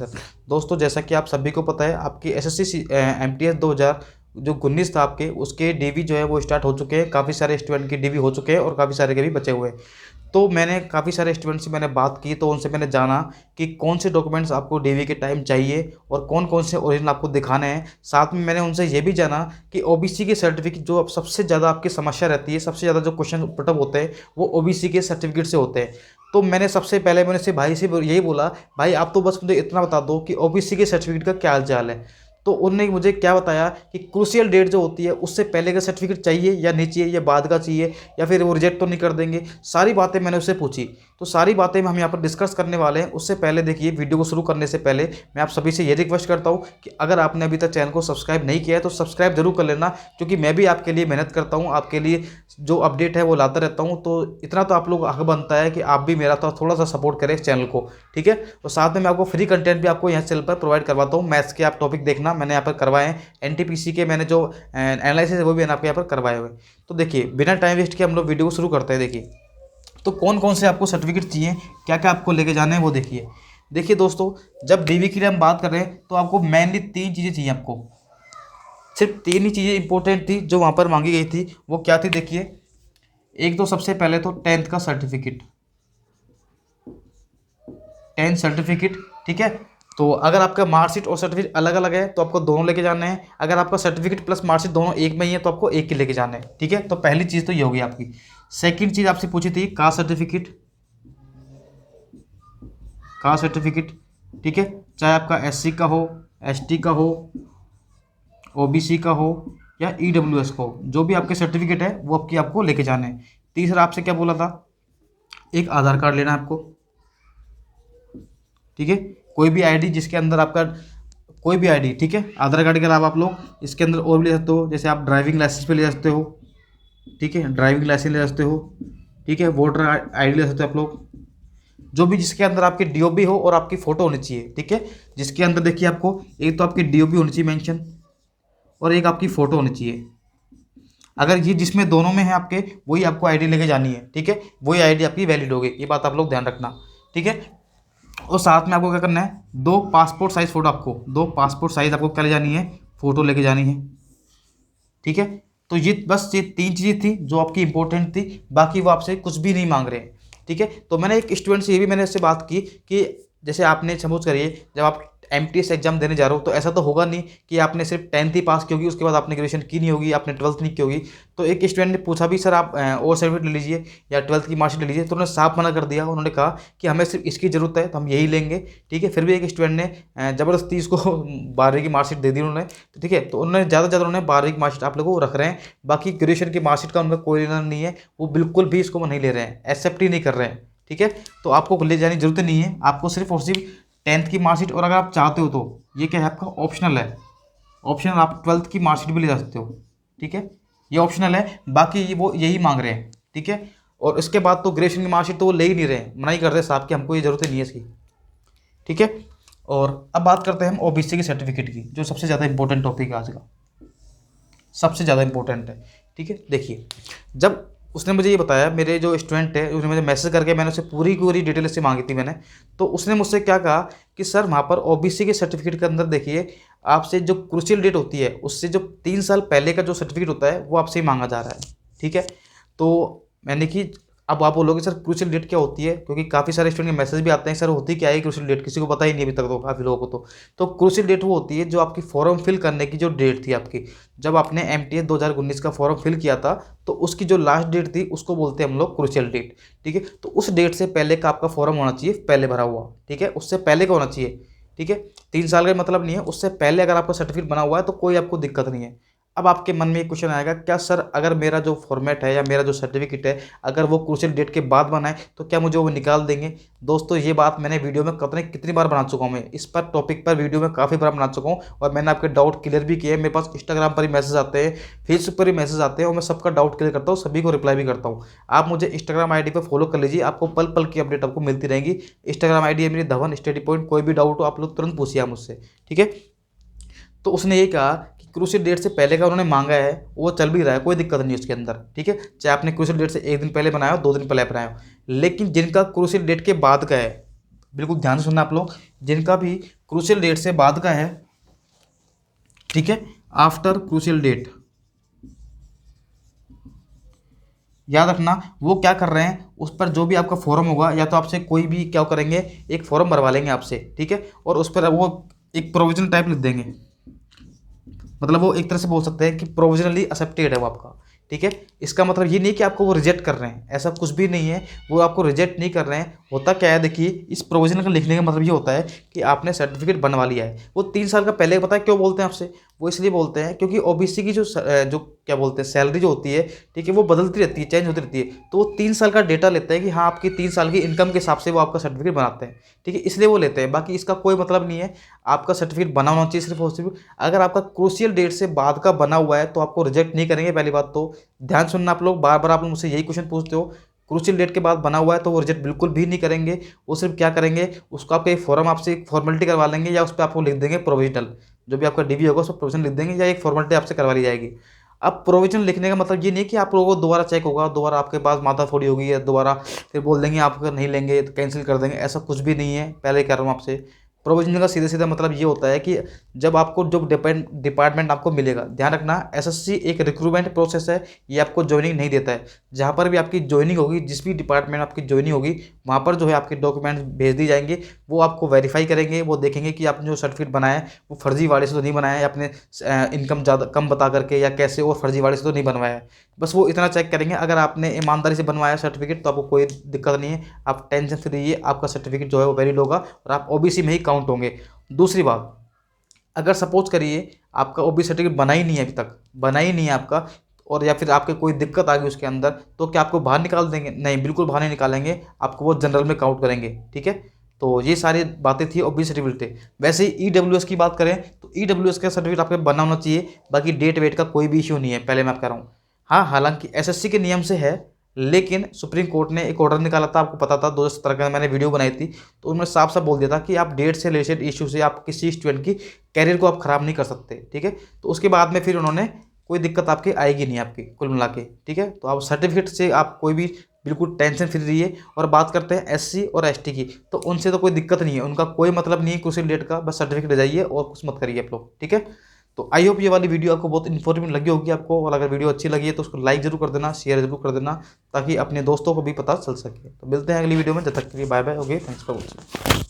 दोस्तों, जैसा कि आप सभी को पता है, आपकी एसएससी एमटीएस 2000 जो 19 था आपके, उसके डीवी जो है वो स्टार्ट हो चुके हैं। काफ़ी सारे स्टूडेंट के डीवी हो चुके हैं और काफ़ी सारे के भी बचे हुए हैं। तो मैंने काफ़ी सारे स्टूडेंट से मैंने बात की, तो उनसे मैंने जाना कि कौन से डॉक्यूमेंट्स आपको डीवी के टाइम चाहिए और कौन कौन से ओरिजिनल आपको दिखाने हैं। साथ में मैंने उनसे ये भी जाना कि ओबीसी के सर्टिफिकेट जो अब सबसे ज़्यादा आपकी समस्या रहती है, सबसे ज़्यादा जो क्वेश्चन पुटअप होते हैं वो ओबीसी के सर्टिफिकेट से होते हैं। तो मैंने सबसे पहले मैंने से भाई से यही बोला, भाई आप तो बस मुझे इतना बता दो कि ओबीसी के सर्टिफिकेट का क्या हाल चाल है। तो उन्होंने मुझे क्या बताया कि क्रूशियल डेट जो होती है उससे पहले का सर्टिफिकेट चाहिए या नहीं चाहिए, या बाद का चाहिए, या फिर वो रिजेक्ट तो नहीं कर देंगे। सारी बातें मैंने उससे पूछी। तो सारी बातें हम यहाँ पर डिस्कस करने वाले हैं। उससे पहले देखिए, वीडियो को शुरू करने से पहले मैं आप सभी से ये रिक्वेस्ट करता हूँ कि अगर आपने अभी तक चैनल को सब्सक्राइब नहीं किया है तो सब्सक्राइब जरूर कर लेना, क्योंकि मैं भी आपके लिए मेहनत करता हूँ, आपके लिए जो अपडेट है वो लाता रहता हूँ। तो इतना तो आप लोग हक बनता है कि आप भी मेरा तो थोड़ा सा सपोर्ट करें इस चैनल को, ठीक है। और साथ में मैं आपको फ्री कंटेंट भी आपको यहाँ चैनल पर प्रोवाइड करवाता हूँ। मैथ्स के आप टॉपिक देखना, मैंने यहाँ पर करवाए हैं। एनटीपीसी के मैंने जो एनालिसिस है वो भी मैंने आपके यहाँ पर करवाए हुए। तो देखिए, बिना टाइम वेस्ट के हम लोग वीडियो को शुरू करते हैं। देखिए, तो कौन कौन से आपको सर्टिफिकेट चाहिए, क्या क्या आपको लेके जाने हैं वो देखिए। देखिए दोस्तों, जब डीवी की लिए हम बात कर रहे हैं तो आपको मेनली 3 चीज़ें चाहिए। आपको सिर्फ 3 ही चीज़ें इंपॉर्टेंट थी जो वहाँ पर मांगी गई थी। वो क्या थी देखिए, एक तो सबसे पहले तो 10th का सर्टिफिकेट, 10th सर्टिफिकेट, ठीक है। तो अगर आपका मार्कशीट और सर्टिफिकेट अलग अलग है तो आपको दोनों लेके जाने हैं। अगर आपका सर्टिफिकेट प्लस मार्कशीट दोनों एक में ही है तो आपको एक ही लेके जाने हैं, ठीक है। तो पहली चीज़ तो ये होगी आपकी। सेकंड चीज़ आपसे पूछी थी कास्ट सर्टिफिकेट, कास्ट सर्टिफिकेट, ठीक है। चाहे आपका एससी का हो, एसटी का हो, ओबीसी का हो या ईडब्ल्यूएस का हो, जो भी आपके सर्टिफिकेट है वो आपको लेके जाने हैं। तीसरा आपसे क्या बोला था, एक आधार कार्ड लेना है आपको, ठीक है। कोई भी आईडी जिसके अंदर आपका कोई भी आईडी, ठीक है। आधार कार्ड के अलावा आप लोग इसके अंदर और भी ले सकते हो, जैसे आप ड्राइविंग लाइसेंस पे ले सकते हो, ठीक है। ड्राइविंग लाइसेंस ले सकते हो, ठीक है। वोटर आईडी ले सकते हो आप लोग, जो भी जिसके अंदर आपकी डीओबी हो और आपकी फ़ोटो होनी चाहिए, ठीक है। जिसके अंदर देखिए आपको एक तो आपकी डीओबी होनी चाहिए मेंशन, और एक आपकी फ़ोटो होनी चाहिए। अगर ये जिसमें दोनों में है आपके, वही आपको आईडी लेके जानी है, ठीक है। वही आईडी आपकी वैलिड होगी, ये बात आप लोग ध्यान रखना, ठीक है। और साथ में आपको क्या करना है, 2 पासपोर्ट साइज़ फ़ोटो, आपको 2 पासपोर्ट साइज़ आपको क्या ले जानी है, फ़ोटो लेके जानी है, ठीक है। तो ये बस ये 3 चीज़ें थी जो आपकी इंपॉर्टेंट थी। बाकी वो आपसे कुछ भी नहीं मांग रहे हैं, ठीक है। तो मैंने एक स्टूडेंट से ये भी मैंने उससे बात की कि जैसे आपने सपोज करिए जब आप एमटीएस एग्जाम देने जा रहे हो तो ऐसा तो होगा नहीं कि आपने सिर्फ 10th ही पास की होगी, उसके बाद आपने ग्रेजुएशन की नहीं होगी, आपने 12th नहीं की होगी। तो एक स्टूडेंट ने पूछा भी, सर आप और सर्टिफिकेट ले लीजिए या 12th की मार्कशीट ले लीजिए, तो उन्होंने साफ मना कर दिया। उन्होंने कहा कि हमें सिर्फ इसकी ज़रूरत है तो हम यही लेंगे, ठीक है। फिर भी एक स्टूडेंट ने ज़बरदस्ती इसको 12वीं की मार्कशीट दे दी उन्होंने, तो ठीक है। तो उन्होंने ज़्यादा से ज़्यादा उन्होंने 12वीं की मार्कशीट आप लोगों को रख रहे हैं। बाकी ग्रेजुएशन की मार्कशीट का उनका कोई लेना नहीं है, वो बिल्कुल भी इसको नहीं ले रहे हैं, एक्सेप्ट ही नहीं कर रहे हैं, ठीक है। तो आपको ले जाने की जरूरत नहीं है, आपको सिर्फ और सिर्फ 10th की मार्कशीट, और अगर आप चाहते हो तो ये क्या है आपका ऑप्शनल है, ऑप्शनल, आप 12th की मार्कशीट भी ले जा सकते हो, ठीक है। ये ऑप्शनल है, बाकी ये वो यही मांग रहे हैं, ठीक है। और इसके बाद तो ग्रेजुएशन की मार्कशीट तो वो ले ही नहीं रहे, मना ही कर रहे साहब कि हमको ये जरूरत नहीं है इसकी, ठीक है। और अब बात करते हैं हम ओबीसी के सर्टिफिकेट की, जो सबसे ज़्यादा इंपॉर्टेंट टॉपिक है आज का, सबसे ज़्यादा इंपॉर्टेंट है, ठीक है। देखिए, जब उसने मुझे ये बताया, मेरे जो स्टूडेंट है उसने मुझे मैसेज करके, मैंने उससे पूरी पूरी डिटेल से मांगी थी मैंने। तो उसने मुझसे क्या कहा कि सर वहाँ पर ओबीसी के सर्टिफिकेट के अंदर देखिए, आपसे जो क्रूशियल डेट होती है उससे जो 3 साल पहले का जो सर्टिफिकेट होता है वो आपसे ही मांगा जा रहा है, ठीक है। तो मैंने कि अब आप बोलोगे सर क्रूशियल डेट क्या होती है, क्योंकि काफ़ी सारे स्टूडेंट के मैसेज भी आते हैं, सर होती क्या है क्रूशियल डेट, किसी को पता ही नहीं अभी तक, तो काफ़ी लोगों को तो क्रूशियल डेट वो होती है जो आपकी फॉर्म फिल करने की जो डेट थी आपकी, जब आपने एमटीएस 2019 का फॉर्म फिल किया था तो उसकी जो लास्ट डेट थी उसको बोलते हैं हम लोग क्रूशियल डेट, ठीक है। तो उस डेट से पहले का आपका फॉर्म होना चाहिए, पहले भरा हुआ, ठीक है, उससे पहले का होना चाहिए, ठीक है। 3 साल का मतलब नहीं है, उससे पहले अगर आपका सर्टिफिकेट बना हुआ है तो कोई आपको दिक्कत नहीं है। अब आपके मन में एक क्वेश्चन आएगा, क्या सर अगर मेरा जो फॉर्मेट है या मेरा जो सर्टिफिकेट है अगर वो क्रूशियल डेट के बाद बना है तो क्या मुझे वो निकाल देंगे। दोस्तों, ये बात मैंने वीडियो में कितनी बार बना चुका हूँ, मैं इस पर टॉपिक पर वीडियो में काफ़ी बार बना चुका हूँ, और मैंने आपके डाउट क्लियर भी किए हैं। मेरे पास इंस्टाग्राम पर ही मैसेज आते हैं, फेसबुक पर ही मैसेज आते हैं, और मैं सबका डाउट क्लियर करता हूँ, सभी को रिप्लाई भी करता हूँ। आप मुझे इंस्टाग्राम आईडी पर फॉलो कर लीजिए, आपको पल पल की अपडेट आपको मिलती रहेगी। इंस्टाग्राम आईडी है मेरी धवन स्टडी पॉइंट, कोई भी डाउट हो आप लोग तुरंत पूछिए आप मुझसे, ठीक है। तो उसने ये कहा कि क्रूशियल डेट से पहले का उन्होंने मांगा है, वो चल भी रहा है, कोई दिक्कत नहीं उसके अंदर, ठीक है। चाहे आपने क्रूशियल डेट से 1 दिन पहले बनाया हो, 2 दिन पहले बनाया हो, लेकिन जिनका क्रूशियल डेट के बाद का है, बिल्कुल ध्यान से सुनना आप लोग, जिनका भी क्रूशियल डेट से बाद का है, ठीक है, आफ्टर क्रूशियल डेट। याद रखना वो क्या कर रहे हैं, उस पर जो भी आपका फॉर्म होगा या तो आपसे कोई भी क्या करेंगे, एक फॉर्म भरवा लेंगे आपसे, ठीक है, और उस पर वो एक प्रोविजनल टाइप लिख देंगे, मतलब वो एक तरह से बोल सकते हैं कि प्रोविजनली एक्सेप्टेड है वो आपका, ठीक है। इसका मतलब ये नहीं कि आपको वो रिजेक्ट कर रहे हैं, ऐसा कुछ भी नहीं है, वो आपको रिजेक्ट नहीं कर रहे हैं। होता क्या है देखिए, इस प्रोविजनल का लिखने का मतलब ये होता है कि आपने सर्टिफिकेट बनवा लिया है। वो 3 साल का पहले पता है क्यों बोलते हैं आपसे, वो इसलिए बोलते हैं क्योंकि ओबीसी की जो क्या बोलते हैं सैलरी जो होती है, ठीक है, वो बदलती रहती है, चेंज होती रहती है। तो वो 3 साल का डेटा लेते हैं कि हाँ आपकी 3 साल की इनकम के हिसाब से वो आपका सर्टिफिकेट बनाते हैं, ठीक है, इसलिए वो लेते हैं। बाकी इसका कोई मतलब नहीं है, आपका सर्टिफिकेट बना होना चाहिए सिर्फ और सिर्फ। अगर आपका क्रूशियल डेट से बाद का बना हुआ है तो आपको रिजेक्ट नहीं करेंगे। पहली बात तो ध्यान सुनना आप लोग, बार बार आप लोग मुझसे यही क्वेश्चन पूछते हो, क्रूशियल डेट के बाद बना हुआ है तो वो रिजेक्ट बिल्कुल भी नहीं करेंगे। वो सिर्फ क्या करेंगे, उसको आपका एक फॉर्म आपसे एक फॉर्मेलिटी करवा लेंगे, या उस पर आपको लिख देंगे प्रोविजनल, जो भी आपका डीवी होगा उस पर प्रोविजन लिख देंगे, या एक फॉर्मेलिटी आपसे करवा ली जाएगी। अब प्रोविजन लिखने का मतलब ये नहीं कि आप लोगों को दोबारा चेक होगा, दोबारा आपके पास माथा फोड़ी होगी, या दोबारा फिर बोल देंगे आप अगर नहीं लेंगे तो कैंसिल कर देंगे, ऐसा कुछ भी नहीं है। पहले कह रहा हूँ आपसे, प्रोविजन का सीधा सीधा मतलब ये होता है कि जब आपको जो डिपार्टमेंट आपको मिलेगा, ध्यान रखना एसएससी एक रिक्रूटमेंट प्रोसेस है, ये आपको ज्वाइनिंग नहीं देता है। जहाँ पर भी आपकी ज्वाइनिंग होगी, जिस भी डिपार्टमेंट आपकी ज्वाइनिंग होगी, वहाँ पर जो है आपके डॉक्यूमेंट्स भेज दिए जाएंगे, वो आपको वेरीफाई करेंगे, वो देखेंगे कि आपने जो सर्टिफिकेट बनाया है वो फर्जीवाड़े से तो नहीं बनाया है, आपने इनकम ज़्यादा कम बता करके या कैसे और फर्जीवाड़े से तो नहीं बनवाया है। बस वो इतना चेक करेंगे। अगर आपने ईमानदारी से बनवाया सर्टिफिकेट तो आपको कोई दिक्कत नहीं है, आप टेंशन फ्री रहिए, आपका सर्टिफिकेट जो है वो वैलिड होगा और आप ओबीसी में ही काउंट होंगे। दूसरी बात, अगर सपोज करिए आपका ओबीसी सर्टिफिकेट बना ही नहीं है, अभी तक बना ही नहीं है आपका, और या फिर आपके कोई दिक्कत आ गई उसके अंदर, तो क्या आपको बाहर निकाल देंगे? नहीं, बिल्कुल बाहर नहीं निकालेंगे, आपको वो जनरल में काउंट करेंगे, ठीक है। तो ये सारी बातें थी ओबीसी सर्टिफिकेट। वैसे ही ईडब्ल्यूएस की बात करें तो ईडब्ल्यूएस का सर्टिफिकेट आपके बना होना चाहिए, बाकी डेट वेट का कोई भी इशू नहीं है, पहले मैं आप कह रहा हूँ। हाँ, हालांकि एसएससी के नियम से है, लेकिन सुप्रीम कोर्ट ने एक ऑर्डर निकाला था, आपको पता था, 2017 का मैंने वीडियो बनाई थी, तो उन्होंने साफ साफ बोल दिया था कि आप डेट से रिलेटेड इशू से आप किसी स्टूडेंट की कैरियर को आप खराब नहीं कर सकते, ठीक है। तो उसके बाद में फिर उन्होंने कोई दिक्कत आपकी आएगी नहीं आपकी कुल मिला के, ठीक है। तो आप सर्टिफिकेट से आप कोई भी बिल्कुल टेंशन फ्री रहिए। और बात करते हैं एससी और एसटी की, तो उनसे तो कोई दिक्कत नहीं है, उनका कोई मतलब नहीं है क्रूशियल डेट का, बस सर्टिफिकेट ले जाइए और कुछ मत करिए आप लोग, ठीक है। तो आई होप ये वाली वीडियो आपको बहुत इन्फॉर्मेटिव लगी होगी आपको, और अगर वीडियो अच्छी लगी है तो उसको लाइक जरूर कर देना, शेयर जरूर कर देना, ताकि अपने दोस्तों को भी पता चल सके। तो मिलते हैं अगली वीडियो में, जब तक के लिए bye bye, okay, thanks for watching.